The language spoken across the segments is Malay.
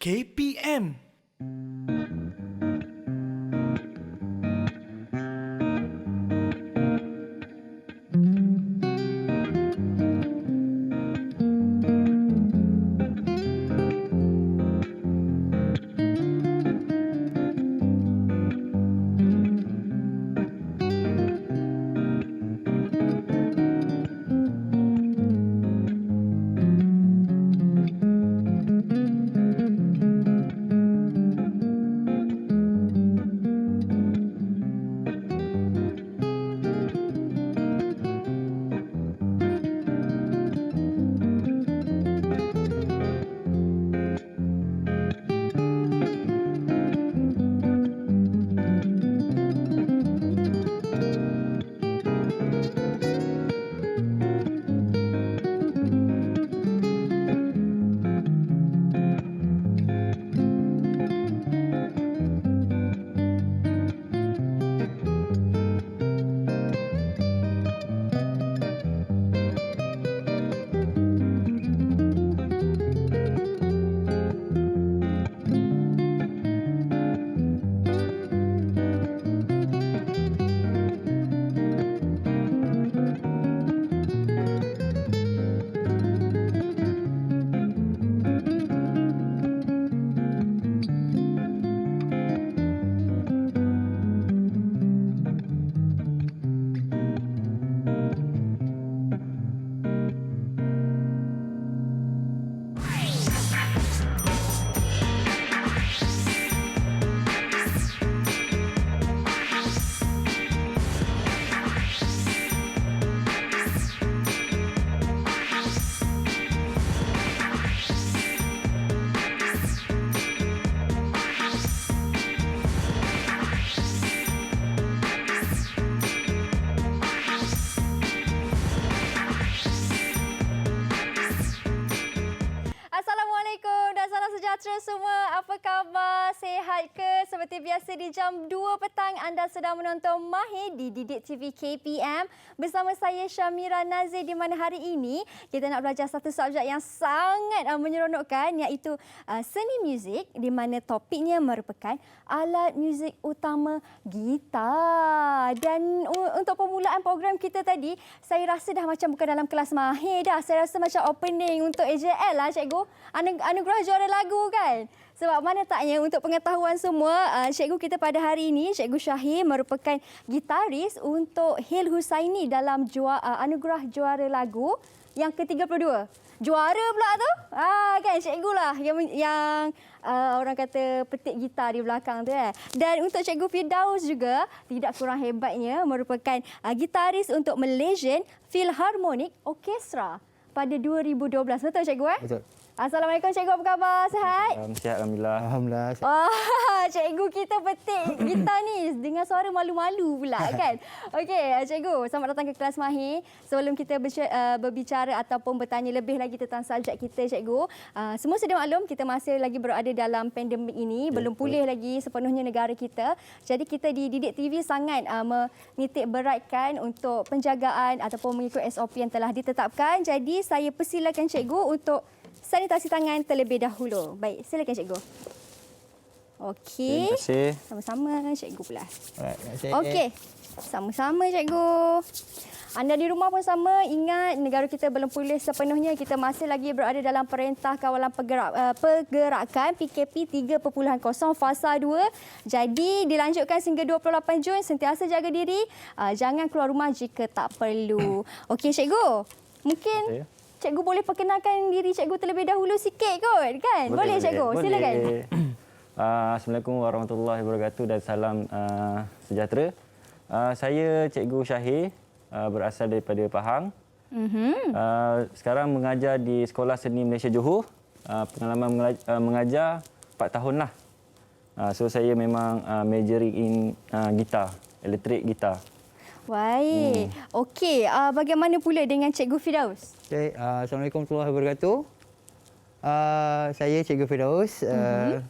KPM. Semua, apa khabar? Sihat ke? Seperti biasa di jam 2 petang anda sedang menonton Mahir di Didik TV KPM bersama saya Syamira Nazir, di mana hari ini kita nak belajar satu subjek yang sangat menyeronokkan, iaitu seni muzik, di mana topiknya merupakan alat muzik utama gitar. Dan untuk permulaan program kita tadi, saya rasa dah macam bukan dalam kelas Mahir dah. Saya rasa macam opening untuk AJL lah, cikgu. Anugerah juara lagu kan? Sebab mana taknya, untuk pengetahuan semua, cikgu kita pada hari ini, Cikgu Syahir, merupakan gitaris untuk Hil Husaini dalam anugerah juara lagu yang ke-32. Juara pula tu. Kan cikgu lah yang orang kata petik gitar di belakang tu. Dan untuk Cikgu Firdaus juga, tidak kurang hebatnya, merupakan gitaris untuk Malaysian Philharmonic Orchestra pada 2012. Betul cikgu? Betul. Assalamualaikum cikgu, apa khabar? Sihat? Sihat, Alhamdulillah. Alhamdulillah. Cikgu kita petik gitar ni dengan suara malu-malu pula kan? Okey, cikgu, selamat datang ke kelas Mahir. Sebelum kita berbicara ataupun bertanya lebih lagi tentang subjek kita, cikgu, semua sedia maklum kita masih lagi berada dalam pandemik ini, belum pulih lagi sepenuhnya negara kita. Jadi kita di Didik TV sangat menitik beratkan untuk penjagaan ataupun mengikut SOP yang telah ditetapkan. Jadi saya persilakan cikgu untuk sanitasi tangan terlebih dahulu. Baik, silakan cikgu. Okey. Terima kasih. Sama-sama cikgu pula. Alright, okey. Sama-sama cikgu. Anda di rumah pun sama, ingat negara kita belum pulih sepenuhnya. Kita masih lagi berada dalam Perintah Kawalan Pergerakan PKP 3.0 Fasa 2. Jadi dilanjutkan sehingga 28 Jun. Sentiasa jaga diri. Jangan keluar rumah jika tak perlu. Okey cikgu. Mungkin cikgu boleh perkenalkan diri cikgu terlebih dahulu sikit kot, kan? Boleh cikgu? Boleh. Silakan. Assalamualaikum warahmatullahi wabarakatuh dan salam sejahtera. Saya Cikgu Syahir, berasal daripada Pahang. Sekarang mengajar di Sekolah Seni Malaysia Johor. Pengalaman mengajar 4 tahun lah. So saya memang majoring in gitar, elektrik gitar. Baik. Okey, bagaimana pula dengan Cikgu Firdaus? Okay, Assalamualaikum warahmatullahi wabarakatuh. Saya Cikgu Firdaus,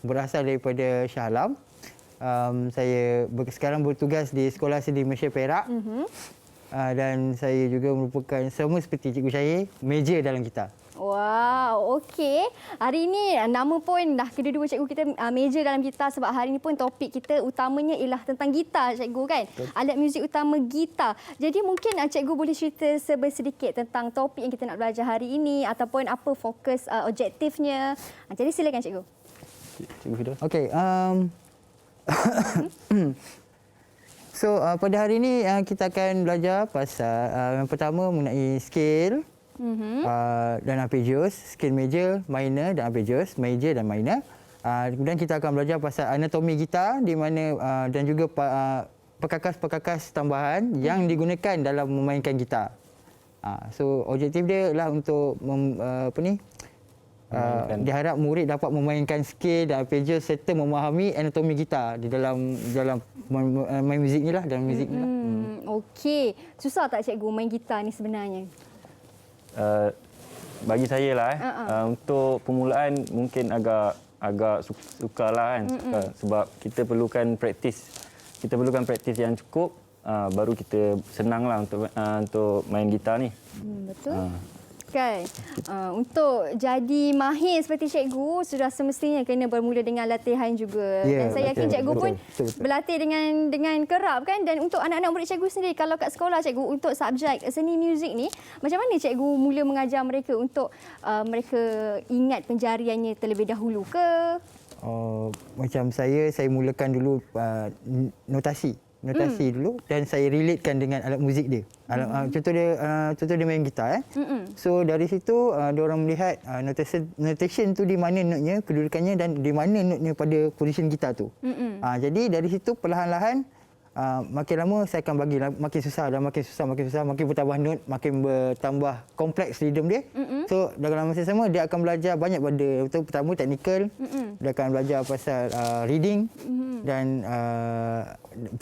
berasal daripada Shah Alam. Saya sekarang bertugas di Sekolah Seni Malaysia Perak. Dan saya juga merupakan, sama seperti Cikgu Syahir, major dalam gitar. Wow, okey. Hari ini nama pun dah kedua-dua cikgu kita major dalam gitar sebab hari ini pun topik kita utamanya ialah tentang gitar cikgu kan. Alat muzik utama gitar. Jadi mungkin cikgu boleh cerita sedikit tentang topik yang kita nak belajar hari ini ataupun apa fokus objektifnya. Jadi silakan cikgu. Cikgu Fidaus. Okey. So pada hari ini kita akan belajar pasal yang pertama mengenai scale. Dan arpeggios, scale major, minor dan arpeggios, major dan minor. Kemudian kita akan belajar pasal anatomi gitar di mana dan juga perkakas-perkakas tambahan yang digunakan dalam memainkan gitar. So objektif dia adalah untuk diharap murid dapat memainkan scale dan arpeggios serta memahami anatomi gitar di dalam main muzik ni lah, dalam muzik ni lah. Okey. Susah tak cikgu main gitar ni sebenarnya? Bagi saya lah untuk permulaan mungkin agak sukar lah kan. Sebab kita perlukan praktis. Kita perlukan praktis yang cukup baru kita senang lah untuk main gitar ni. Betul. Kan? Untuk jadi mahir seperti cikgu sudah semestinya kena bermula dengan latihan juga. Dan saya yakin cikgu pun berlatih dengan kerap kan. Dan untuk anak-anak murid cikgu sendiri, kalau kat sekolah cikgu untuk subjek seni muzik ni, macam mana cikgu mula mengajar mereka untuk mereka ingat penjariannya terlebih dahulu ke? Macam saya mulakan dulu notasi dulu dan saya relatekan dengan alat muzik dia. Contoh dia main gitar. So dari situ dia orang melihat notation tu di mana notnya, kedudukannya dan di mana notnya pada position gitar tu. Jadi dari situ perlahan-lahan makin lama saya akan bagi makin susah, makin bertambah not, makin bertambah kompleks rhythm dia. So dalam masa sama dia akan belajar banyak benda. Pertama teknikal, dia akan belajar pasal reading dan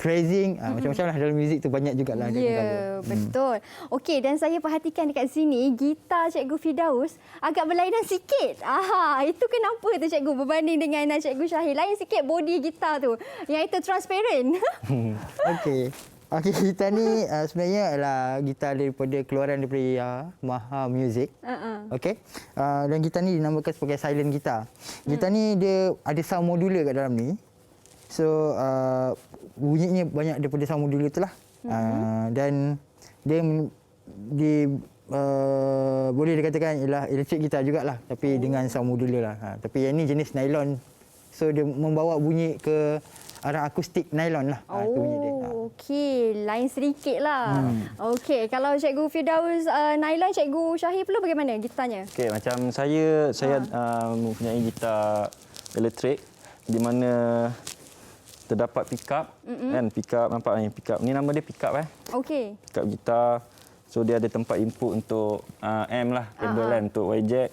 phrasing, macam-macam lah dalam muzik tu banyak jugalah. Ya, betul. Okey, dan saya perhatikan dekat sini gitar Cikgu Fidaus agak berlainan sikit. Itu kenapa tu cikgu berbanding dengan Cikgu Syahir? Lain sikit body gitar tu, yang itu transparent. Okey, gitar ni sebenarnya adalah gitar daripada keluaran daripada Maha Music. Okey. Dan gitar ni dinamakan sebagai silent gitar. Gitar ni dia ada sound modular kat dalam ni. So bunyinya banyak daripada sound modular itulah. Dan dia boleh dikatakan ialah electric gitar jugalah, tapi dengan sound modular lah. Tapi yang ni jenis nylon. So dia membawa bunyi ke arah akustik nylon lah. Itu bunyi dia. Okey, lain sedikit lah. Okey, kalau Cikgu Fidaus nylon, Cikgu Syahir pula bagaimana gitarnya? Okey, macam saya mempunyai gitar elektrik di mana terdapat pickup kan, pickup nampak ni, pickup ni nama dia pickup Okey. Pickup gitar. So dia ada tempat input untuk amp lah, kabel kan untuk wire jack.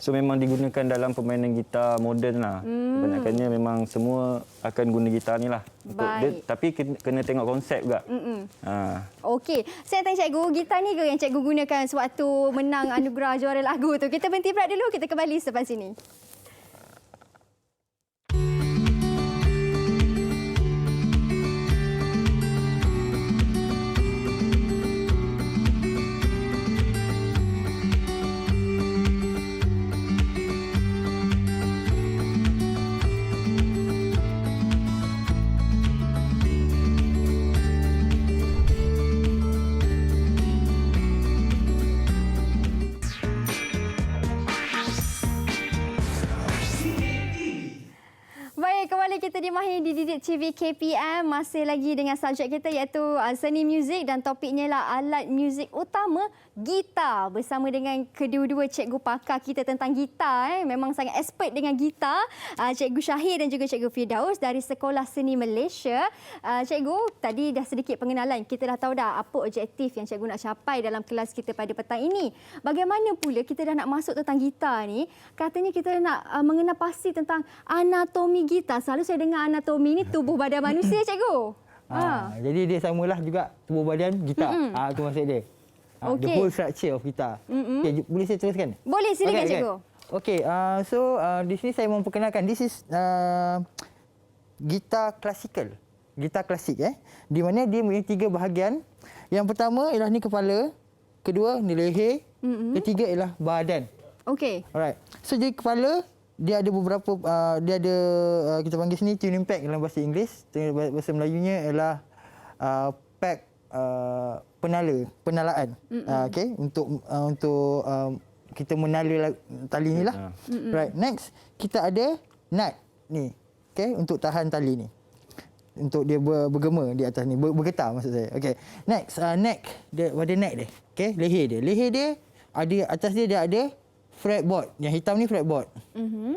So memang digunakan dalam permainan gitar moden lah. Kebanyakannya memang semua akan guna gitar ni lah. Tapi kena tengok konsep juga. Okey, saya tanya cikgu, gitar ni ke yang cikgu gunakan sewaktu menang anugerah juara lagu tu? Kita berhenti berat dulu, kita kembali selepas ini. Kita di Mahir Didik TV KPM masih lagi dengan subjek kita iaitu seni muzik dan topiknya lah alat muzik utama gitar bersama dengan kedua-dua cikgu pakar kita tentang gitar. Memang sangat expert dengan gitar, Cikgu Syahir dan juga Cikgu Fidaus dari Sekolah Seni Malaysia. Cikgu, tadi dah sedikit pengenalan. Kita dah tahu dah apa objektif yang cikgu nak capai dalam kelas kita pada petang ini. Bagaimana pula kita dah nak masuk tentang gitar ni? Katanya kita nak mengenal pasti tentang anatomi gitar. Selalu saya dengar anatomi ni tubuh badan manusia, cikgu. Jadi dia samalah juga tubuh badan gitar. Itu maksud dia. The whole structure of gitar. Okay, boleh saya teruskan? Boleh, silakan cikgu. Okey, so di sini saya memperkenalkan this is gitar klasikal. Gitar klasik di mana dia mempunyai 3 bahagian. Yang pertama ialah ni kepala, kedua ni leher, ketiga ialah badan. Okey. Alright. So jadi kepala dia ada beberapa dia ada kita panggil sini tuning pack dalam bahasa Inggeris. Bahasa Melayunya ialah pack penalaan. Okey, untuk kita menala tali ni lah. Right. Next kita ada nut ni. Okey, untuk tahan tali ni. Untuk dia bergema di atas ni, bergetar maksud saya. Okey. Next neck dia pada neck dia. Okey, leher dia. Leher dia ada atas dia ada fretboard. Yang hitam ni fretboard.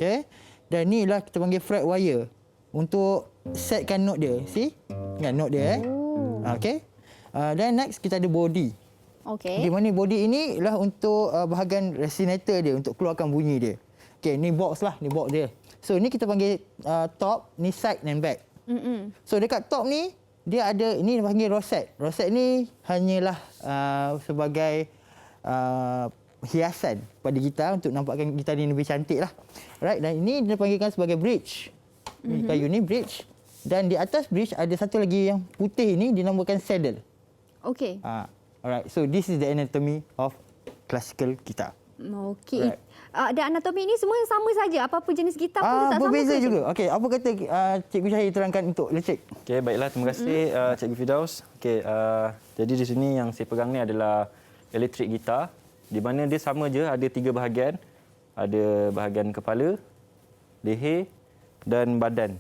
Okey. Dan ni lah kita panggil fret wire untuk setkan note dia. See? Kan note dia Okey. Dan next kita ada body. Di Okey. mana body ini ialah untuk bahagian resonator dia untuk keluarkan bunyi dia. Okey, ni box lah, ni box dia. So ni kita panggil top, ni side and back. So dekat top ni dia ada ini panggil rosette. Rosette ni hanyalah sebagai hiasan pada gitar untuk nampakkan gitar ni lebih cantik lah. Right, dan ini dia panggilkan sebagai bridge. Ni kayu ni bridge. Dan di atas bridge ada satu lagi yang putih ni dinamakan saddle. Okey. Alright, so this is the anatomy of classical guitar. Okey. Right. Dan anatomi ini semua sama saja. Apa-apa jenis gitar pun tetap sama berbeza ke? juga. Okey, apa kata Cikgu Syahir terangkan untuk lecek? Okey, baiklah. Terima kasih Cikgu Firdaus. Okey, jadi di sini yang saya pegang ni adalah elektrik gitar, di mana dia sama je, ada 3 bahagian. Ada bahagian kepala, leher dan badan.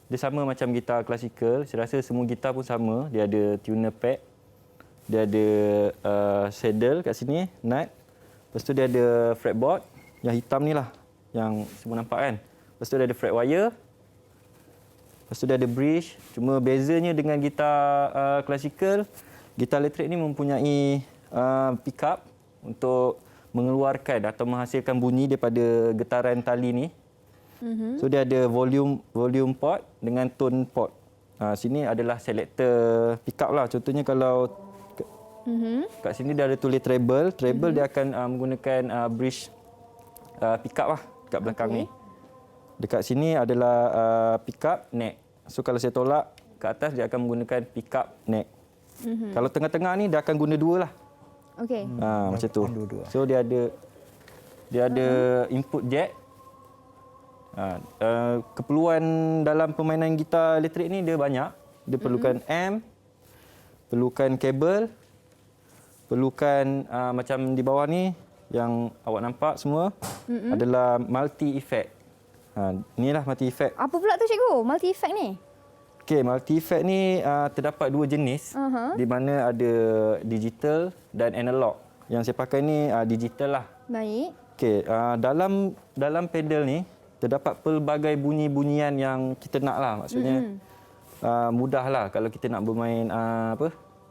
Dia sama macam gitar klasikal. Saya rasa semua gitar pun sama. Dia ada tuner pad, dia ada saddle kat sini, nut. Lepas tu dia ada fretboard yang hitam ni lah, yang semua nampak kan. Lepas tu dia ada fret wire. Lepas tu dia ada bridge. Cuma bezanya dengan gitar klasikal, gitar elektrik ni mempunyai pickup untuk mengeluarkan atau menghasilkan bunyi daripada getaran tali ni. So dia ada volume port dengan tone port. Sini adalah selector pickup lah. Contohnya kalau kat sini dia ada tulis treble. Treble dia akan menggunakan bridge pickup lah kat belakang ni. Dekat sini adalah pickup neck. So kalau saya tolak ke atas dia akan menggunakan pickup neck. Kalau tengah-tengah ni dia akan guna 2 lah. Okey. Macam tu. So dia ada input jack. Keperluan dalam permainan gitar elektrik ni dia banyak. Dia perlukan amp, perlukan kabel, perlukan macam di bawah ni yang awak nampak semua adalah multi effect. Inilah multi effect. Apa pula tu cikgu? Multi effect ni? Okey, multi effect ni terdapat 2 jenis di mana ada digital dan analog. Yang saya pakai ni digital lah. Baik. Okey, dalam pedal ni terdapat pelbagai bunyi-bunyian yang kita nak lah. Maksudnya mudahlah kalau kita nak bermain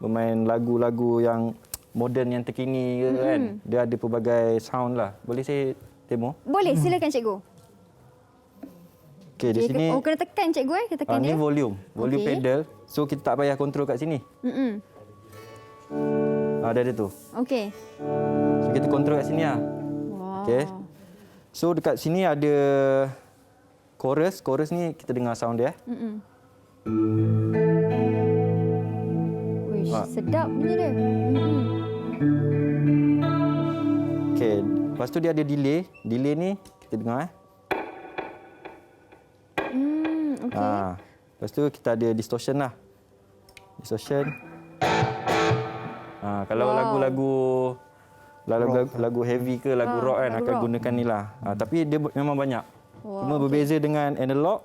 bermain lagu-lagu yang moden yang terkini ke kan. Dia ada pelbagai sound lah. Boleh saya demo? Boleh, silakan cikgu. Okey, di sini kena tekan cikgu kita tekan ni dia. volume Okey. pedal. So kita tak payah kontrol kat sini. Dia ada tu. Okey. So kita kontrol kat sini lah. Wow. Okey. So dekat sini ada chorus. Chorus ni kita dengar sound dia. Wish, sedap bunyi dia. Okey, lepas tu dia ada delay. Delay ni kita dengar Okey. Lepas tu kita ada distortion lah. Distortion. Kalau lagu heavy ke lagu rock kan akan gunakan ni lah. Tapi dia memang banyak. Cuma berbeza dengan analog.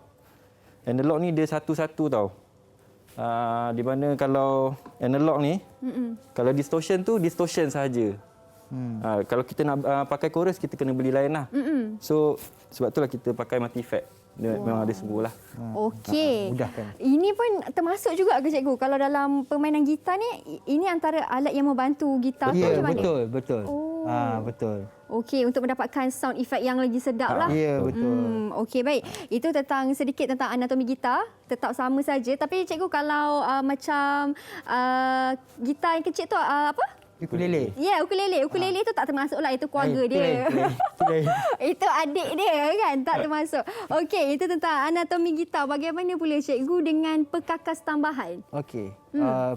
Analog ni dia satu-satu tau. Di mana kalau analog ni, kalau distortion tu distortion sahaja. Kalau kita nak pakai chorus kita kena beli lain lah. So sebab itulah kita pakai multi effect. Dia memang ada semua lah. Okey. Mudahkan. Ini pun termasuk juga ke cikgu? Kalau dalam permainan gitar ni, ini antara alat yang membantu gitar tu Ya, macam mana? betul. Betul. Okey, untuk mendapatkan sound effect yang lagi sedap lah. Ya, betul. Okey, baik. Itu sedikit tentang anatomi gitar. Tetap sama saja. Tapi cikgu kalau macam gitar yang kecil tu apa? Ukulele. Ya, ukulele. Ukulele tu tak termasuklah. Itu keluarga dia. Itu adik dia kan, tak termasuk. Okey, itu tentang anatomi gitar. Bagaimana pula cikgu dengan perkakas tambahan? Okey.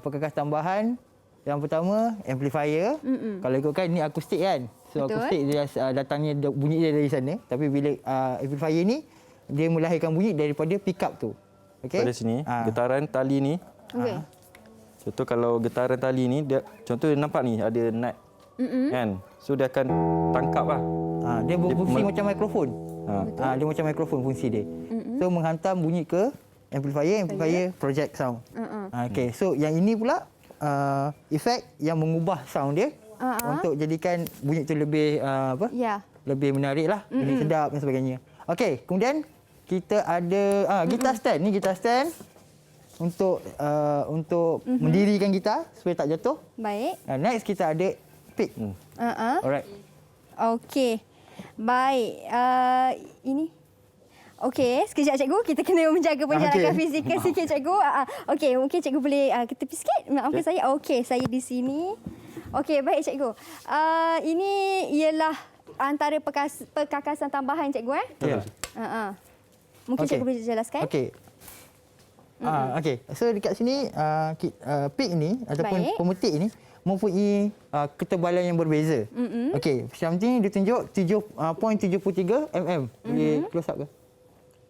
Perkakas tambahan yang pertama amplifier. Kalau ikutkan ni akustik kan. So Betul. akustik dia datangnya bunyi dia dari sana, tapi bila amplifier ni dia melahirkan bunyi daripada pickup tu. Okey. Pada sini, getaran tali ni. Okey. Contoh kalau getaran tali ni, dia contoh dia nampak ni ada nut. Kan? So dia akan tangkap lah. Dia berfungsi macam mikrofon. Dia macam mikrofon fungsi dia. So menghantam bunyi ke amplifier project sound. Okey, so yang ini pula efek yang mengubah sound dia untuk jadikan bunyi tu lebih Ya. lebih menarik lah, lebih sedap dan sebagainya. Okey, kemudian kita ada gitar stand. Ni gitar stand untuk mendirikan gitar supaya tak jatuh. Baik. Next kita ada pick. Alright. Okey. Baik. Ini. Okey, sekejap cikgu. Kita kena menjaga penjarakan fizikal sikit cikgu. Okey, mungkin cikgu boleh ke tepi sikit. Maafkan saya. Okey, saya di sini. Okey, baik cikgu. Ini ialah antara perkakasan tambahan cikgu Ya. Mungkin cikgu boleh jelaskan? Okey. Okey. So dekat sini pick ni ataupun Baik. pemetik ini mempunyai ketebalan yang berbeza. Okey, macam ni ditunjuk 7.73 mm. Boleh close up ke?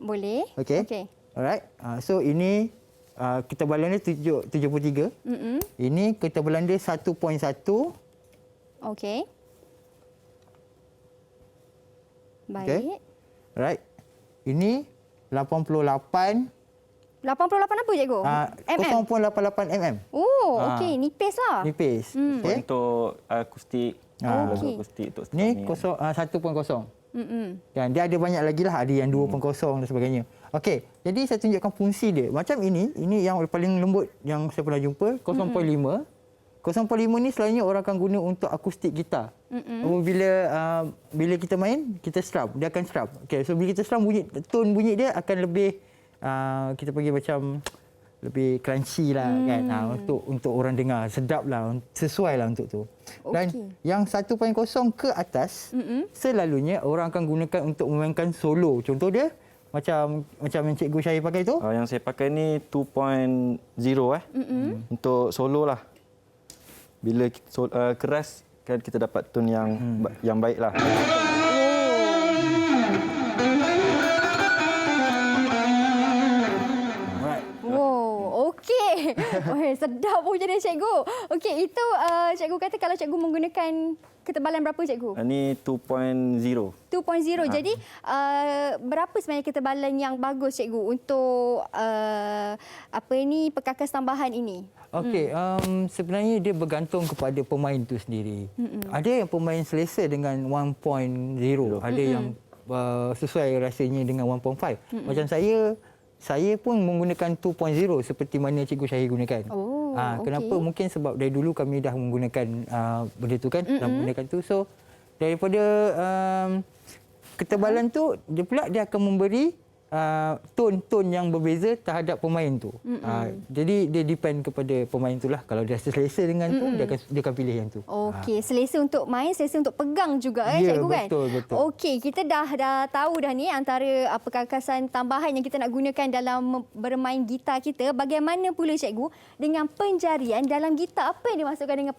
Boleh. Okey. Okey. Alright. So ini ketebalan dia 73. Ini ketebalan dia 1.1. Okey. Baik. Okey. Alright. Ini 88 88 apa cikgu? 0.88 mm. Oh, okey. Nipis lah. Nipis. Okey. Untuk akustik, Okey. akustik untuk Ni seterusnya. 1.0. Dan dia ada banyak lagi lah, ada yang 2.0 dan sebagainya. Okey, jadi saya tunjukkan fungsi dia. Macam ini yang paling lembut yang saya pernah jumpa, 0.5. 0.5 ni selalunya orang akan guna untuk akustik gitar. Bila kita main, kita strum, dia akan strum. Okey, so bila kita strum tone bunyi dia akan lebih kita panggil macam lebih crunchy lah kan, untuk orang dengar, sedap lah, sesuai lah untuk tu. Dan yang 1.0 ke atas selalunya orang akan gunakan untuk memainkan solo. Contoh dia macam yang Cikgu Syahir pakai tu. Yang saya pakai ni 2.0 untuk solo lah. Bila keras kan kita dapat tone yang baik lah. Okey. Oh, sedap pun jadi cikgu. Okey, itu cikgu kata kalau cikgu menggunakan ketebalan berapa cikgu? Ini 2.0. 2.0. Jadi berapa sebenarnya ketebalan yang bagus cikgu untuk perkakas tambahan ini? Okey, sebenarnya dia bergantung kepada pemain tu sendiri. Ada yang pemain selesa dengan 1.0, ada yang sesuai rasanya dengan 1.5. Macam saya pun menggunakan 2.0 seperti mana Cikgu Syahir gunakan. Kenapa? Mungkin sebab dari dulu kami dah menggunakan benda tu kan, dah menggunakan tu. So daripada ketebalan tu, dia akan memberi tone-tone yang berbeza terhadap pemain tu. Jadi dia depend kepada pemain tu lah. Kalau dia selesa dengan tu, dia akan pilih yang tu. Okey, selesa untuk main, selesa untuk pegang juga cikgu kan? Betul. Okey, kita dah tahu dah ni antara perkakasan tambahan yang kita nak gunakan dalam bermain gitar kita. Bagaimana pula cikgu dengan penjarian dalam gitar? Apa yang dimaksudkan dengan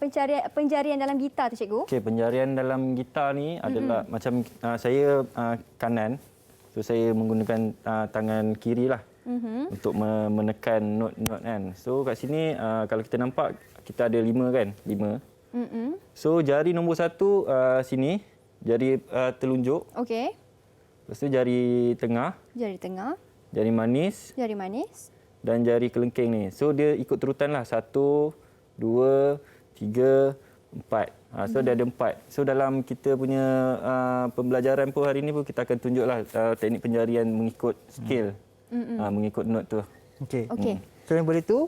penjarian dalam gitar tu cikgu? Okey, penjarian dalam gitar ni adalah macam saya kanan. So saya menggunakan tangan kiri lah untuk menekan not-not kan. So kat sini kalau kita nampak kita ada 5 kan, 5. So jari nombor 1 sini, jari telunjuk. Okey. Lepas tu jari tengah, jari manis dan jari kelengking ni. So dia ikut terutan lah 1, 2, 3, 4. So dia ada 4. So dalam kita punya pembelajaran pun hari ini pun kita akan tunjuklah teknik penjarian mengikut scale, mengikut note tu. Okey. Selain daripada itu,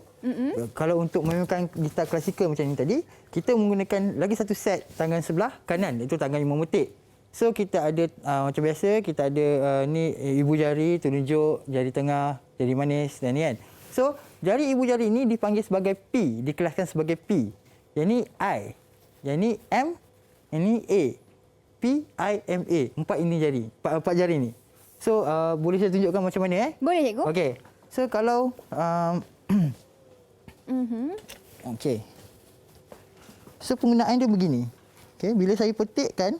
kalau untuk memainkan gitar klasikal macam ni tadi, kita menggunakan lagi satu set tangan sebelah kanan, itu tangan yang memetik. So kita ada macam biasa, kita ada ni ibu jari, telunjuk, jari tengah, jari manis dan ni kan. So jari ibu jari ini dipanggil sebagai P, dikelaskan sebagai P. Yang ni I. Yang ni M, yang ni A. P, I, M, A. 4 ini jari. 4 jari ni. So, boleh saya tunjukkan macam mana Boleh cikgu. Okey. So, kalau... Okey. So, penggunaan dia begini. Okey, bila saya petikkan,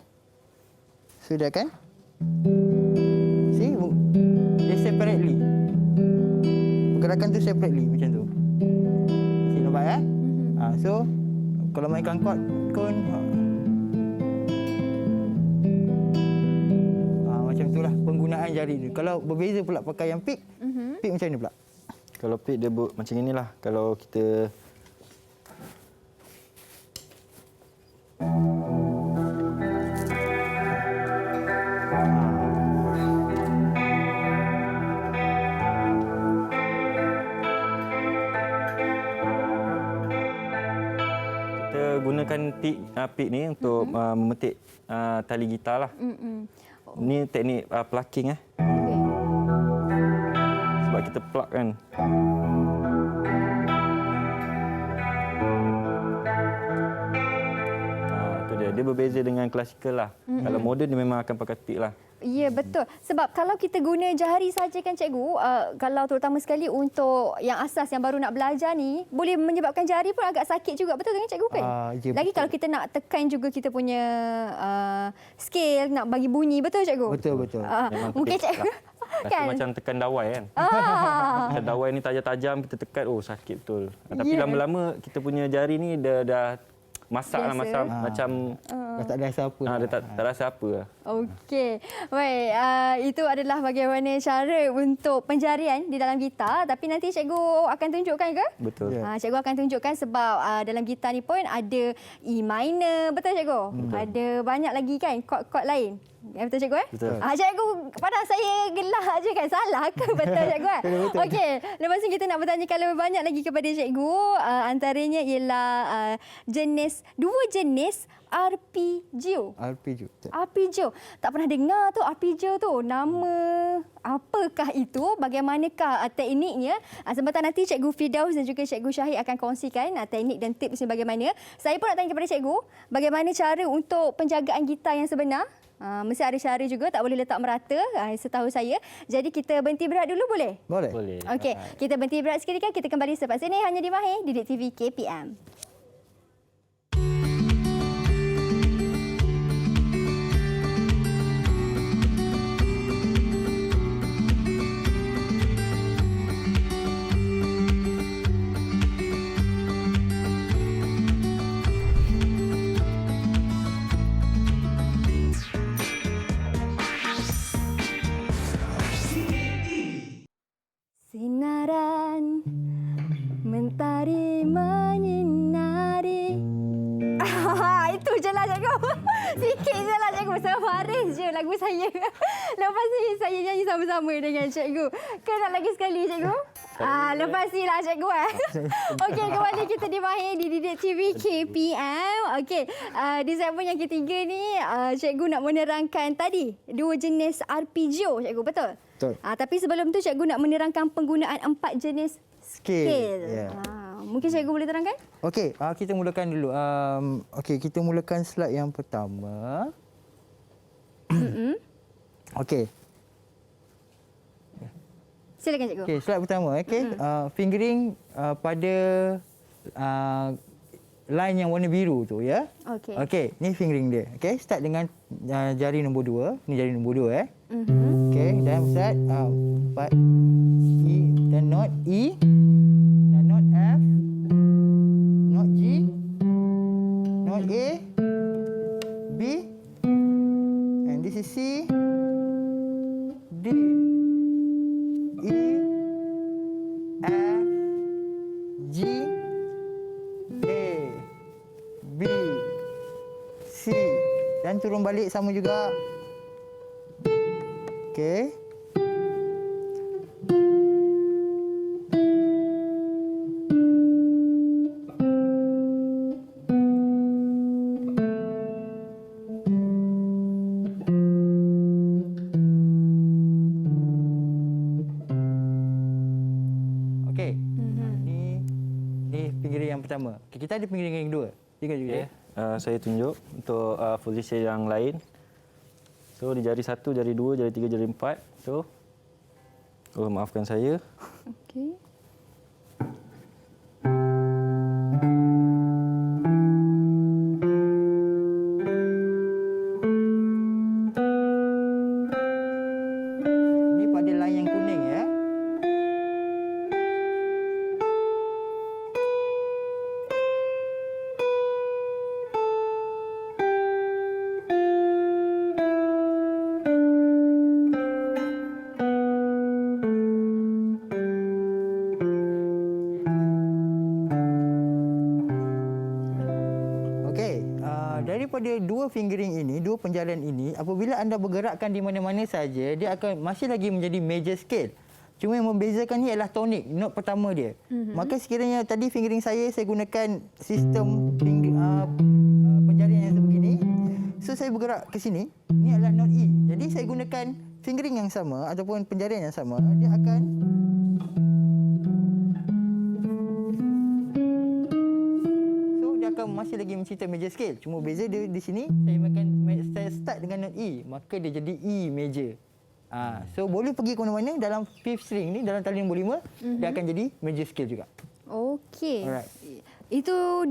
sudah kan? See, dia separately. Pergerakan tu separately macam tu. See, nampak ya? So, kalau mainkan chord pun macam itulah penggunaan jari ni. Kalau berbeza pula pakai yang pick, pick macam ni pula. Kalau pick dia macam inilah. Kalau kita gunakan pick ni untuk memetik tali gitar lah. Ni teknik plucking Okey. sebab kita plug kan. Tu dia. Dia berbeza dengan klasikal lah. Kalau moden dia memang akan pakai pick lah. Ya, betul. Sebab kalau kita guna jari saja kan cikgu, kalau terutama sekali untuk yang asas yang baru nak belajar ni, boleh menyebabkan jari pun agak sakit juga. Betul tak cikgu kan? Ya, Lagi betul. kalau kita nak tekan juga kita punya scale, nak bagi bunyi. Betul cikgu? Betul. Memang Mungkin sakit cikgu Rasa kan? macam tekan dawai kan. Tekan dawai ni tajam-tajam kita tekan, sakit betul. Tapi Ya. lama-lama kita punya jari ni dah masak lah, Biasa. macam Dah tak ada rasa apa. dia tak rasa apa lah. Okey. Baik, itu adalah bagaimana cara untuk penjarian di dalam gitar. Tapi nanti cikgu akan tunjukkan ke? Betul. Ya. Cikgu akan tunjukkan sebab dalam gitar ni pun ada E minor. Betul cikgu? Ada banyak lagi kan chord-chord lain. Betul cikgu Betul. Cikgu, padahal saya gelak je kan. Salah ke? Betul cikgu Betul. Okey, lepas tu kita nak bertanyakan lebih banyak lagi kepada cikgu. Antaranya ialah dua jenis arpeggio. Arpeggio. Arpeggio. Tak pernah dengar tu arpeggio tu. Nama apakah itu? Bagaimanakah tekniknya? Sebentar nanti Cikgu Firdaus dan juga Cikgu Syahid akan kongsikan teknik dan tipsnya bagaimana. Saya pun nak tanya kepada cikgu, bagaimana cara untuk penjagaan gitar yang sebenar? Mesti ada cara juga, tak boleh letak merata setahu saya. Jadi kita berhenti berehat dulu boleh? Boleh. Boleh. Okey, kita berhenti berehat seketika. Kita kembali selepas ini hanya di Mahir Didik TV KPM. Sinaran mentari menyinari. Itu je lah cikgu. Sikit je lah cikgu. Sebaris je lagu saya. Lepas ni saya nyanyi sama-sama dengan cikgu. Nak lagi sekali cikgu? Lepas ni lah cikgu. Okey, kembali kita di Mahir di Didik TV KPM. Okey, di segmen yang ketiga ni cikgu nak menerangkan tadi dua jenis arpeggio cikgu, betul? Betul. Tapi sebelum tu cikgu nak menerangkan penggunaan 4 jenis scale. Ya. Mungkin cikgu boleh terangkan? Okey, kita mulakan dulu. Okey, kita mulakan slide yang pertama. Okey. Silakan cikgu. Okey, slide pertama. Okey, fingering pada line yang warna biru tu ya. Okey. Okey, ni fingering dia. Okey, start dengan jari nombor 2. Ni jari nombor 2 Okey, dan start 4 E dan note E dan note F, note G, note A, B, and this is C, D, E, F, G, A, B, C, dan turun balik sama juga. Okey. Okey. Ni fingering yang pertama. Okay, kita ada fingering yang kedua. Tiga juga. Okay. Saya tunjuk untuk posisi yang lain. So di jari 1, jari 2, jari 3, jari 4. So maafkan saya. Okey. Daripada dua fingering ini, dua penjarian ini, apabila anda bergerakkan di mana-mana saja, dia akan masih lagi menjadi major scale. Cuma yang membezakan ni adalah tonik, note pertama dia. Maka sekiranya tadi fingering saya gunakan sistem penjarian yang sebegini. So saya bergerak ke sini, ni adalah note E. Jadi saya gunakan fingering yang sama ataupun penjarian yang sama, dia akan masih lagi mencipta major scale. Cuma beza dia di sini, saya start dengan note E, maka dia jadi E major. So boleh pergi ke mana-mana dalam fifth string ni, dalam tali nombor 5, dia akan jadi major scale juga. Okey. Alright. Itu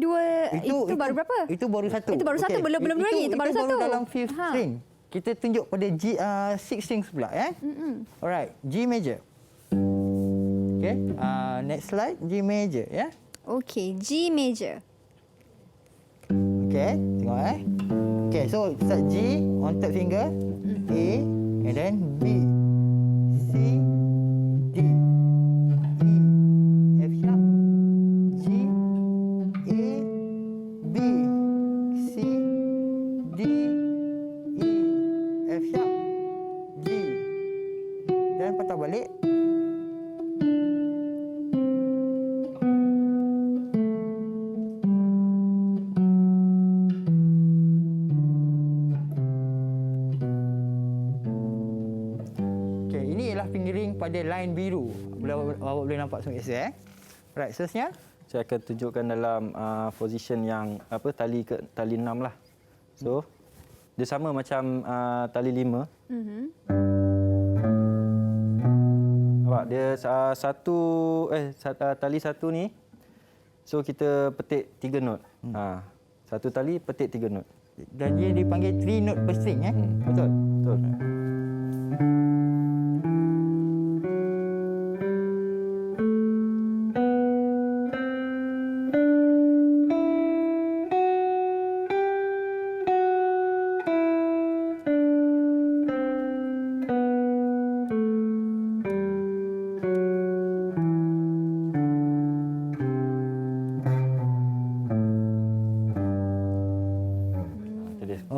baru berapa? Itu baru satu. Itu baru satu, belum lagi. Itu baru satu. Baru dalam fifth string. Kita tunjuk pada G six strings pula Alright, G major. Okay. Next slide, G major Okey, G major. Okay, tengok Okay, so start G on third finger, A, and then B, C, D, E, F sharp, G, A, B, C, D, E, F sharp, G, dan patah balik. Pada line biru. Awak boleh nampak semua Right, seterusnya Saya akan tunjukkan dalam position yang tali 6 lah. So dia sama macam tali 5. Nampak dia tali satu ni. So kita petik 3 not. Satu tali petik 3 not. Dan dia dipanggil 3 note per string Betul. Betul.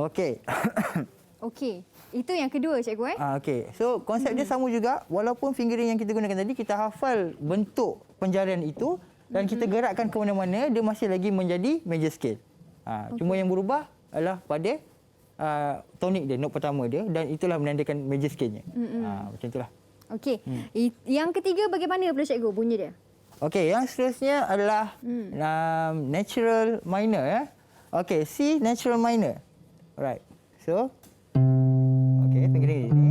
Okey. Okey. Itu yang kedua, cikgu Okey. So konsep dia sama juga, walaupun fingering yang kita gunakan tadi kita hafal bentuk penjarian itu dan kita gerakkan ke mana-mana, dia masih lagi menjadi major scale. Cuma yang berubah adalah pada tonik dia, note pertama dia, dan itulah menandakan major scale-nya. Macam itulah. Okey. Yang ketiga bagaimana pula cikgu bunyi dia? Okey, yang seterusnya adalah natural minor Okey, C natural minor. Alright. So okey, fingering ini.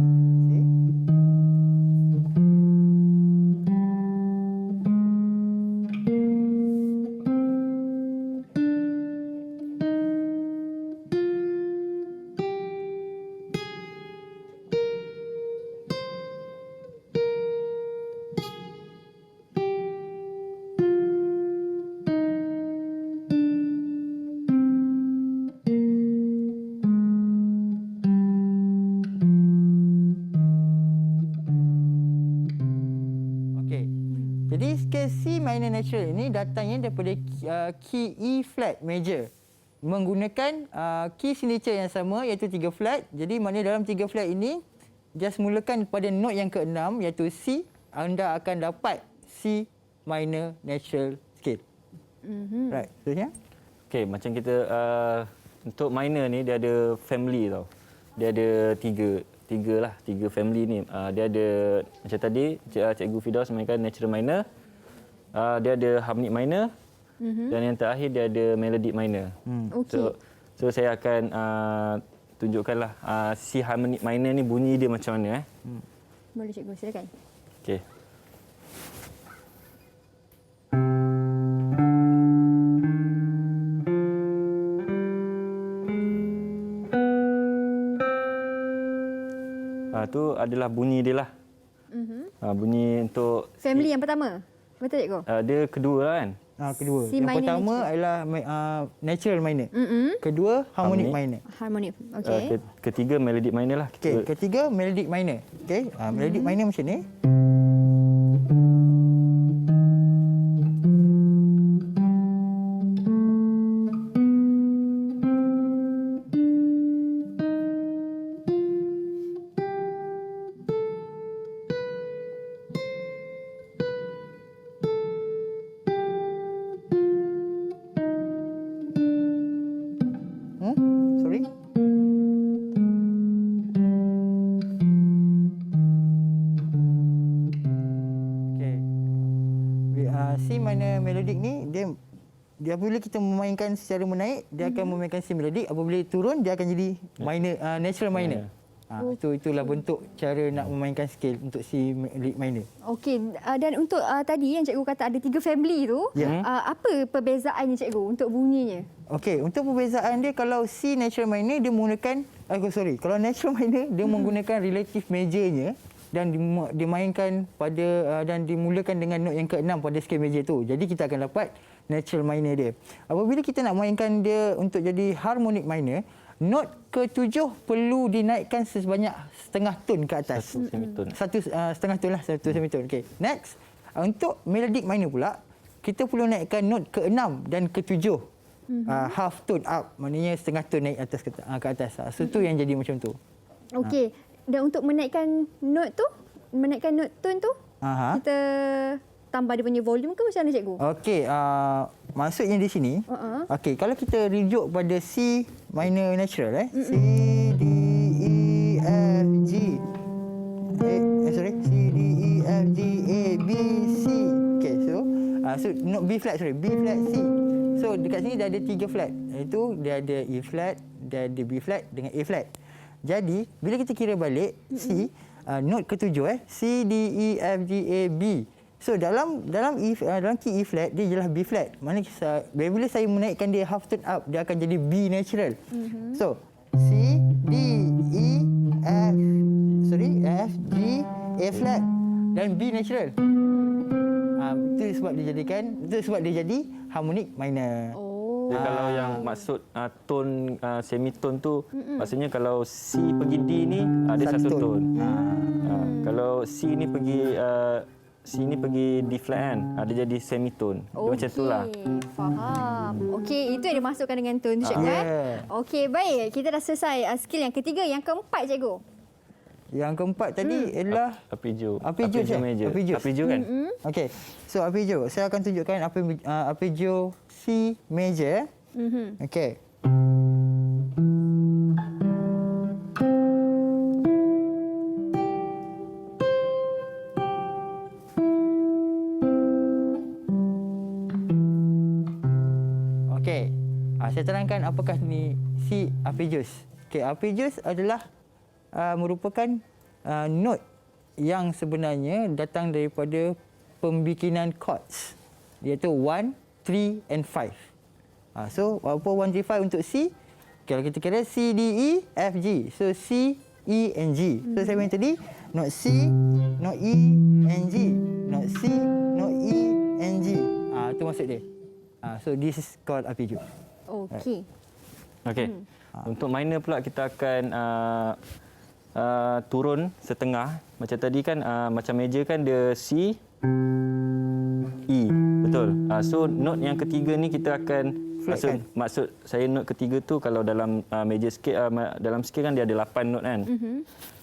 Jadi scale C minor natural ini datangnya daripada key E flat major menggunakan key signature yang sama iaitu 3 flat. Jadi maknanya dalam 3 flat ini just mulakan pada note yang ke-6 iaitu C, anda akan dapat C minor natural scale. Right, seterusnya. Okey, macam kita untuk minor ni dia ada family tau. Dia ada tiga family ni. Dia ada macam tadi Cikgu Firdaus mainkan natural minor. Dia ada harmonic minor. Dan yang terakhir dia ada melodic minor. Okey. So saya akan tunjukkanlah si harmonic minor ni bunyi dia macam mana Boleh cikgu, silakan. Okey. Tu adalah bunyi dia lah. Bunyi untuk Family yang pertama. Betul cikgu? Dia kedua kan. Kedua. C Yang minor pertama natural. adalah natural minor. Kedua harmonic minor. Harmonic. Okey. Ketiga melodic minor lah. Okey, ketiga melodic minor. Okey, melodic minor macam ni. Sorry. Okay. C minor melodic ni dia apabila kita memainkan secara menaik dia akan memainkan C melodic, apabila turun dia akan jadi minor, natural minor. Itulah bentuk cara nak memainkan scale untuk C minor. Okey, dan untuk tadi yang cikgu kata ada 3 family tu, apa perbezaannya cikgu untuk bunyinya? Okey, untuk perbezaan dia, kalau C natural minor dia menggunakan kalau natural minor dia menggunakan relative majornya dan dimainkan pada dan dimulakan dengan note yang ke-6 pada scale major tu. Jadi kita akan dapat natural minor dia. Apabila kita nak mainkan dia untuk jadi harmonic minor, note ke-7 perlu dinaikkan sebanyak setengah tone ke atas. Satu semitone. Setengah tone lah, satu semitone. Okey. Next, untuk melodic minor pula, kita perlu naikkan note ke-6 dan ke-7. Half tone up, maknanya setengah tone naik atas ke atas. So tu yang jadi macam tu. Okey. Dan untuk menaikkan note tone tu, kita tambah dia punya volume ke macam mana cikgu? Okey, maksudnya di sini, okey, kalau kita rujuk pada C minor natural C, D, E, F, G. C, D, E, F, G, A, B, C. Okey, so note B flat, B flat, C. So dekat sini dah ada 3 flat. Iaitu dia ada E flat, dia ada B flat dengan A flat. Jadi bila kita kira balik C, note ke-7 C, D, E, F, G, A, B. So dalam key E flat dia ialah B flat. Maknanya bila saya menaikkan dia half tone up dia akan jadi B natural. So C, D, E, F, G, A flat dan B natural. Itu sebab dia jadi harmonic minor. Dia kalau yang maksud tone semitone tu maksudnya kalau C pergi D ni dia satu tone. Kalau C ni pergi D flat kan, dia jadi semitone. Macam itulah. Faham. Okey, itu yang dimasukkan dengan tone tu cikgu Okey, baik. Kita dah selesai skill yang ketiga, yang keempat cikgu. Yang keempat tadi adalah arpeggio. Major. Arpeggio kan? Okey. So arpeggio, saya akan tunjukkan arpeggio C major. Okey. Okey. Saya terangkan apakah ni C arpeggios. Okey, arpeggios adalah merupakan note yang sebenarnya datang daripada pembikinan chords, iaitu 1, 3 and 5. So apa 1, 3, 5 untuk C? Kalau kita kira C, D, E, F, G. So C, E and G. So saya main tadi note C, note E and G. Note C, note E and G. Itu maksud dia. So this is called arpeggio. Okey. Okey. Untuk minor pula kita akan turun setengah. Macam tadi kan macam major kan dia C, E. Betul. So note yang ketiga ni kita akan maksud saya note ketiga tu kalau dalam major scale dalam scale kan dia ada 8 note kan.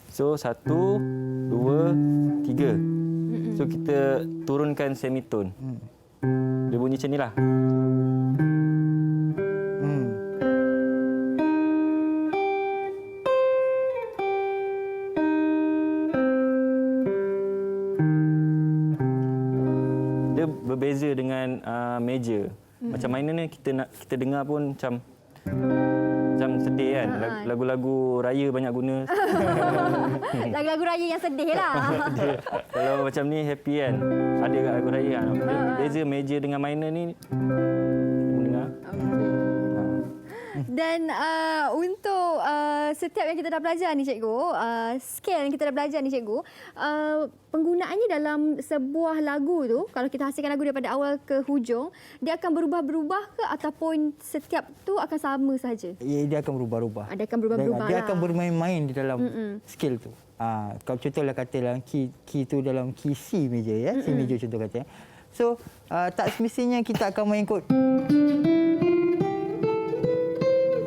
So 1 2 3. So kita turunkan semitone. Dia bunyi macam nilah. Berbeza dengan major. Macam minor ni kita dengar pun macam sedih kan. Lagu-lagu raya banyak guna. Lagu-lagu raya yang sedih lah. Kalau macam ni happy kan. Ada kat lagu raya kan. Beza major dengan minor ni dengar. Dan untuk setiap yang kita dah belajar ni cikgu, scale yang kita dah belajar ni cikgu, penggunaannya dalam sebuah lagu tu, kalau kita hasilkan lagu daripada awal ke hujung, dia akan berubah-berubah ke ataupun setiap tu akan sama saja? Dia akan berubah-ubah. Dia akan berubah-berubah. Dia akan bermain-main di dalam scale tu. Kalau contohlah kata dalam key tu dalam key C major ya, C major contoh kata. So tak semestinya kita akan main kod.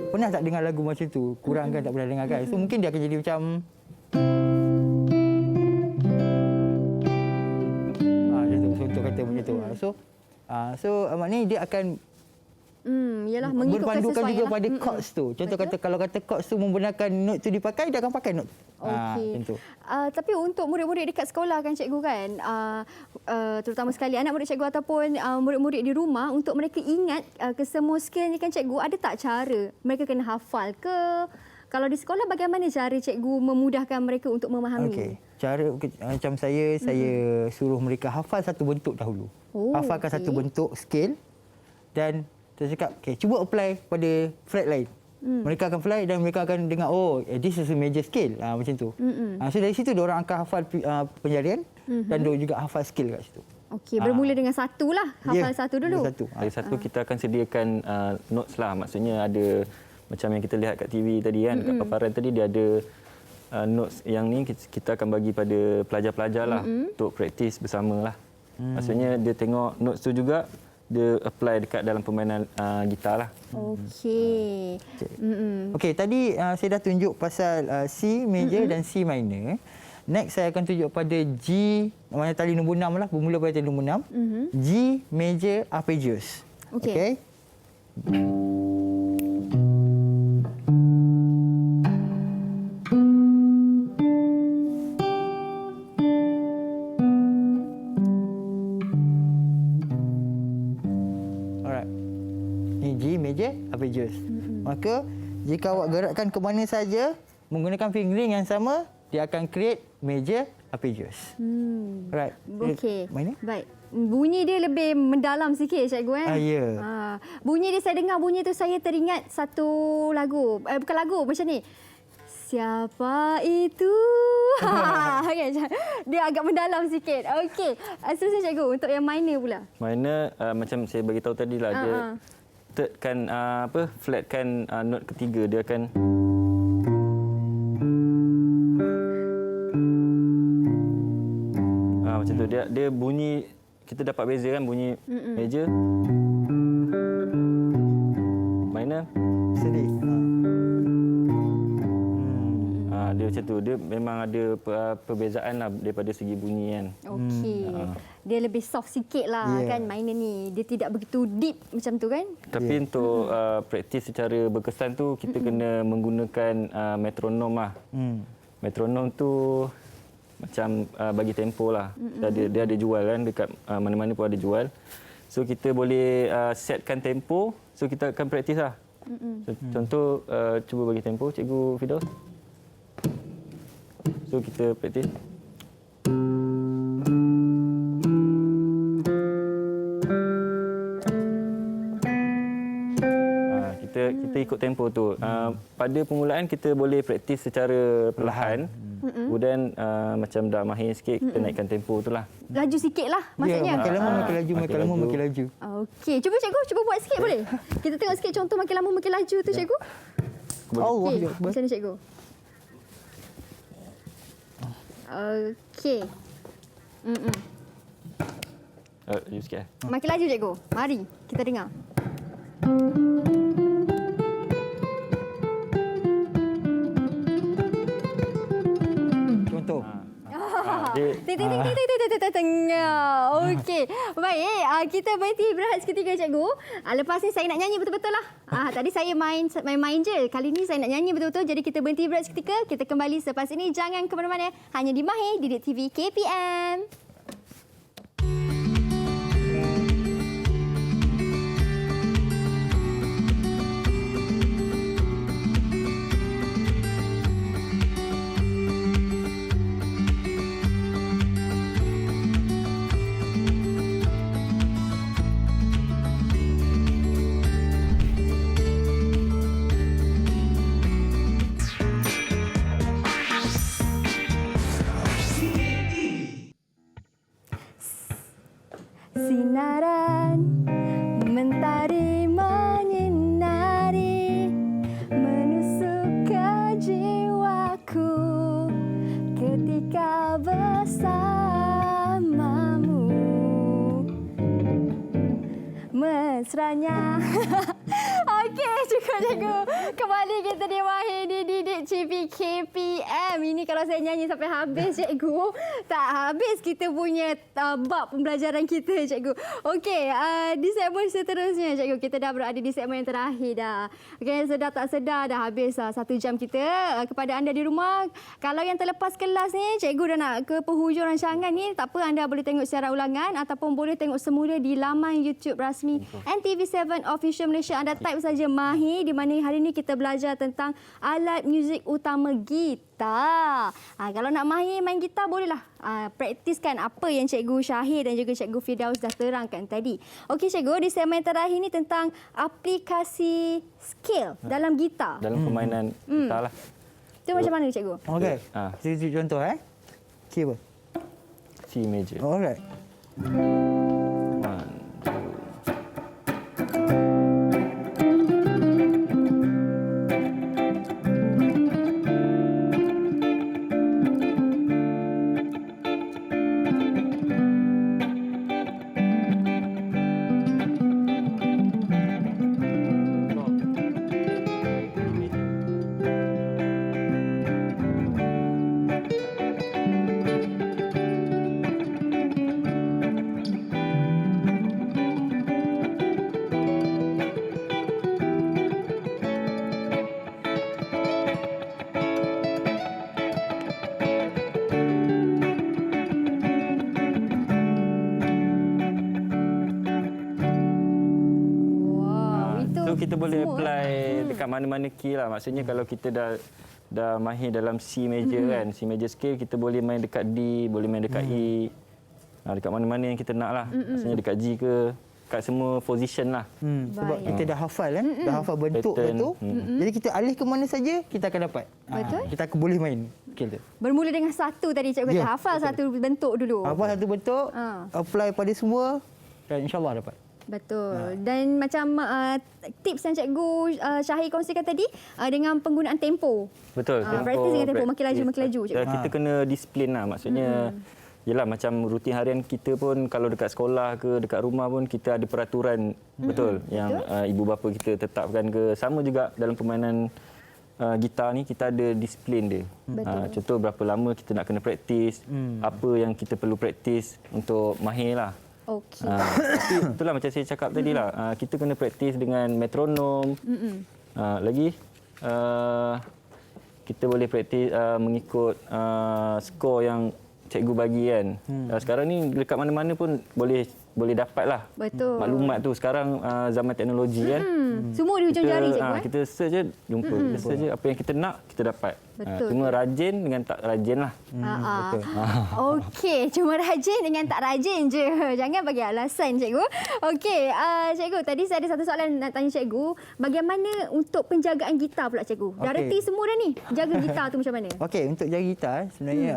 Pernah tak dengar lagu macam tu? Kurang kan tak pernah dengar kan? So mungkin dia akan jadi macam contoh kata macam tu. So maknanya dia akan Yalah, mengikut berpandukan juga kesesuaian pada course tu. Contoh kata kalau kata course tu membenarkan note tu dipakai, dia akan pakai note. Okey. Macam tu. Tapi untuk murid-murid dekat sekolah kan cikgu kan, terutama sekali anak murid cikgu ataupun murid-murid di rumah, untuk mereka ingat kesemua skill ni kan cikgu, ada tak cara? Mereka kena hafal ke? Kalau di sekolah bagaimana cara cikgu memudahkan mereka untuk memahami? Okey. Cara macam saya suruh mereka hafal satu bentuk dahulu. Hafalkan satu bentuk skill dan saya cakap, cuba apply pada flat lain. Mereka akan fly dan mereka akan dengar, this is a major skill. Macam tu. So dari situ diorang akan hafal penjarian dan diorang juga hafal skill kat situ. Okey, bermula dengan satu lah. Hafal satu dulu. Dari satu kita akan sediakan notes lah. Maksudnya ada macam yang kita lihat kat TV tadi kan, kat paparan tadi dia ada notes yang ni kita akan bagi pada pelajar-pelajar lah untuk praktis bersama lah. Maksudnya dia tengok notes tu juga, dia apply dekat dalam permainan gitar lah. Okey. Okey, tadi saya dah tunjuk pasal C major dan C minor. Next saya akan tunjuk pada G, mana tali nombor 6 lah, bermula pada tali nombor 6. G major arpeggios. Okey. Arpeggios. Maka jika awak gerakkan ke mana saja menggunakan fingering yang sama, dia akan create major arpeggios. Right. Okey. Mana? Baik. Bunyi dia lebih mendalam sikit cikgu Ya. Bunyi dia, saya dengar bunyi tu saya teringat satu lagu. Bukan lagu, macam ni. Siapa itu? Dia agak mendalam sikit. Okey. Seterusnya cikgu, untuk yang minor pula. Minor macam saya bagi tahu tadi lah, dia thirdkan flatkan note ketiga, dia akan macam tu. Dia bunyi, kita dapat beza kan bunyi major, minor, sedih. Dia macam tu. Dia memang ada perbezaan lah daripada segi bunyi kan. Okey. Dia lebih soft sikit lah kan minor ni. Dia tidak begitu deep macam tu kan. Tapi untuk praktis secara berkesan tu, kita kena menggunakan metronom lah. Metronom tu macam bagi tempo lah. Dia ada jual kan, dekat mana-mana pun ada jual. So kita boleh setkan tempo, so kita akan praktis lah. Contoh, cuba bagi tempo Cikgu Firdaus. So kita praktis. Kita ikut tempo tu. Pada permulaan kita boleh praktis secara perlahan. Kemudian macam dah mahir sikit, kita naikkan tempo tu lah. Laju sikit lah maksudnya. Makin lama makin laju, makin lama makin laju. Okey, cuba cikgu, cuba buat sikit boleh? Kita tengok sikit contoh makin lama makin laju tu cikgu. Okey, macam ni cikgu. Okey. You sikit. Makin laju cikgu. Mari kita dengar. Contoh. Okey. Baik, kita berhenti berehat seketika cikgu. Lepas ni saya nak nyanyi betul-betul lah. Tadi saya main je. Kali ni saya nak nyanyi betul-betul. Jadi kita berhenti berehat seketika. Kita kembali selepas ini. Jangan ke mana-mana. Hanya di Mahir, Didik TV KPM. Sinaran mentari menyinari menusuk ke jiwaku ketika bersamamu mesranya. Okey, cukup cikgu. Kembali kita di Mahir Didik TV KPM. Ini kalau saya nyanyi sampai habis cikgu, tak habis kita punya bab pembelajaran kita cikgu. Okey, di segmen seterusnya cikgu, kita dah berada di segmen yang terakhir dah. Okey, sedar tak sedar dah habis 1 jam kita. Kepada anda di rumah, kalau yang terlepas kelas ni, cikgu dah nak ke penghujung rancangan ni, tak apa, anda boleh tengok secara ulangan ataupun boleh tengok semula di laman YouTube rasmi NTV7 Official Malaysia. Anda type saja Mahir, di mana hari ini kita belajar tentang alat muzik utama gitar. Kalau nak mahir main gitar, bolehlah praktiskan apa yang Cikgu Syahir dan juga Cikgu Firdaus dah terangkan tadi. Okey cikgu, di segmen terakhir ni tentang aplikasi skill dalam gitar. Dalam permainan gitar lah. Itu macam mana cikgu? Okey. Saya tunjuk contoh Key apa? C major. Alright. 1, 2. So kita boleh apply dekat mana-mana key lah. Maksudnya kalau kita dah mahir dalam C major kan, C major scale, kita boleh main dekat D, boleh main dekat E. Dekat mana-mana yang kita nak lah. Maksudnya dekat G ke, dekat semua position lah. Sebab kita dah hafal dah hafal bentuk betul. Jadi kita alih ke mana saja kita akan dapat. Betul. Kita akan boleh main skill tu. Bermula dengan satu tadi cikgu kata, hafal satu bentuk dulu. Hafal satu bentuk, apply pada semua dan insya-Allah dapat. Betul. Dan macam tips yang Cikgu Syahir kongsikan tadi dengan penggunaan tempo. Betul. Praktis dengan tempo, makin laju, cikgu. Kita kena disiplin lah. Maksudnya, yelah macam rutin harian kita pun kalau dekat sekolah ke dekat rumah pun kita ada peraturan betul yang ibu bapa kita tetapkan ke. Sama juga dalam permainan gitar ni kita ada disiplin dia. Contoh berapa lama kita nak kena praktis, apa yang kita perlu praktis untuk mahir lah. Okey. Tapi itulah macam saya cakap tadi lah, kita kena praktis dengan metronom. Lagi kita boleh praktis mengikut skor yang cikgu bagi kan. Sekarang ni dekat mana-mana pun boleh dapatlah. Betul. Maklumat tu sekarang zaman teknologi kan. Semua di hujung jari cikgu. Kita search je jumpa. Kita search je apa yang kita nak kita dapat. Betul. Cuma rajin dengan tak rajin lah. Betul. Okey, cuma rajin dengan tak rajin je. Jangan bagi alasan cikgu. Okey, cikgu tadi saya ada satu soalan nak tanya cikgu. Bagaimana untuk penjagaan gitar pula cikgu? Dah reti semua dah ni. Jaga gitar tu macam mana? Okey, untuk jaga gitar sebenarnya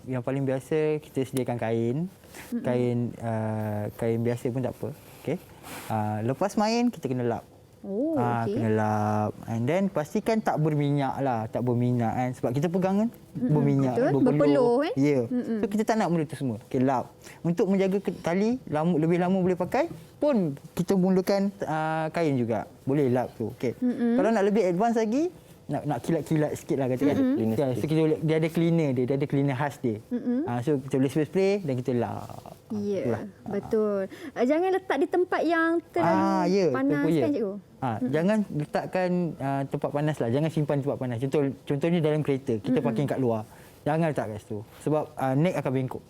yang paling biasa kita sediakan kain. Kain biasa pun tak apa. Okey. Lepas main kita kena lap. Okey. Kena lap. And then pastikan tak berminyak lah. Tak berminyak kan. Sebab kita pegang kan berminyak. Betul. Berpeluh kan. Ya. So kita tak nak benda tu semua. Okay, lap. Untuk menjaga tali lebih lama boleh pakai pun kita mulakan kain juga. Boleh lap tu. Okay. Kalau nak lebih advance lagi, nak kilat-kilat sikit lah katakan. So kita boleh, dia ada cleaner dia ada cleaner khas dia. So kita boleh spray dan kita lap. Ya, yeah, betul. Jangan letak di tempat yang terlalu panas kan cikgu? Jangan letakkan tempat panas lah. Jangan simpan tempat panas. Contohnya dalam kereta, kita parking kat luar. Jangan letak kat situ. Sebab neck akan bengkok.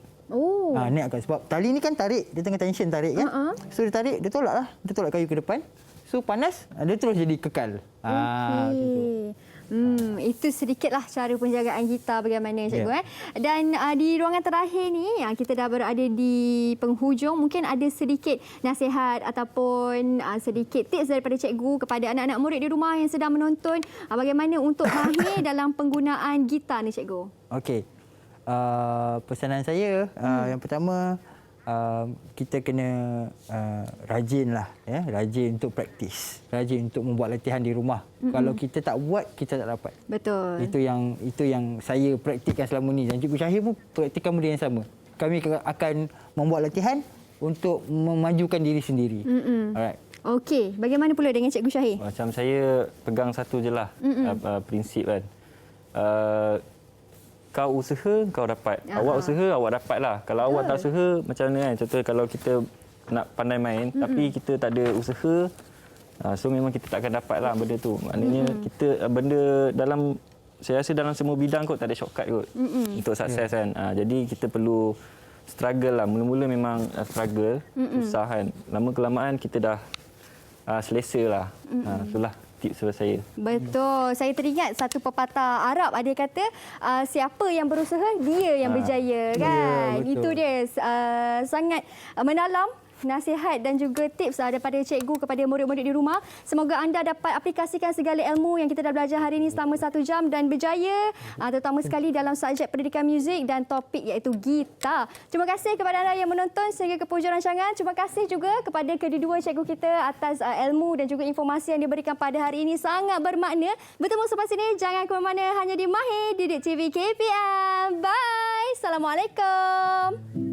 Neck akan. Sebab tali ni kan tarik. Dia tengah tension tarik kan. So dia tarik, dia tolak lah. Dia tolak kayu ke depan. So panas, dia terus jadi kekal. Okey. Itu sedikitlah cara penjagaan gitar bagaimana cikgu. Dan di ruangan terakhir ni kita dah berada di penghujung, mungkin ada sedikit nasihat ataupun sedikit tips daripada cikgu kepada anak-anak murid di rumah yang sedang menonton bagaimana untuk mahir dalam penggunaan gitar ni cikgu. Okey. Pesanan saya yang pertama kita kena rajin lah, rajin untuk praktis, rajin untuk membuat latihan di rumah. Kalau kita tak buat, kita tak dapat. Betul. Itu yang saya praktikkan selama ni dan Cikgu Syahir pun praktikkan benda yang sama. Kami akan membuat latihan untuk memajukan diri sendiri. Alright. Okey, bagaimana pula dengan Cikgu Syahir? Macam saya pegang satu je lah prinsip kan. Kau usaha, kau dapat. Awak usaha, awak dapat lah. Kalau awak tak usaha, macam mana kan? Contoh kalau kita nak pandai main, tapi kita tak ada usaha, so memang kita tak akan dapat lah benda tu. Maknanya kita benda dalam, saya rasa dalam semua bidang kot tak ada shortcut kot untuk sukses kan. Jadi kita perlu struggle lah. Mula-mula memang struggle, susah kan. Lama kelamaan kita dah selesa lah. Itulah tips dari saya. Betul. Saya teringat satu pepatah Arab ada kata siapa yang berusaha dia yang berjaya kan. betul. Itu dia sangat mendalam nasihat dan juga tips daripada cikgu kepada murid-murid di rumah. Semoga anda dapat aplikasikan segala ilmu yang kita dah belajar hari ini selama 1 jam dan berjaya, terutama sekali dalam subjek pendidikan muzik dan topik iaitu gitar. Terima kasih kepada anda yang menonton sehingga ke penghujung rancangan. Terima kasih juga kepada kedua-dua cikgu kita atas ilmu dan juga informasi yang diberikan pada hari ini. Sangat bermakna. Bertemu selepas ini. Jangan ke mana-mana, hanya di Mahir Didik TV KPM. Bye. Assalamualaikum.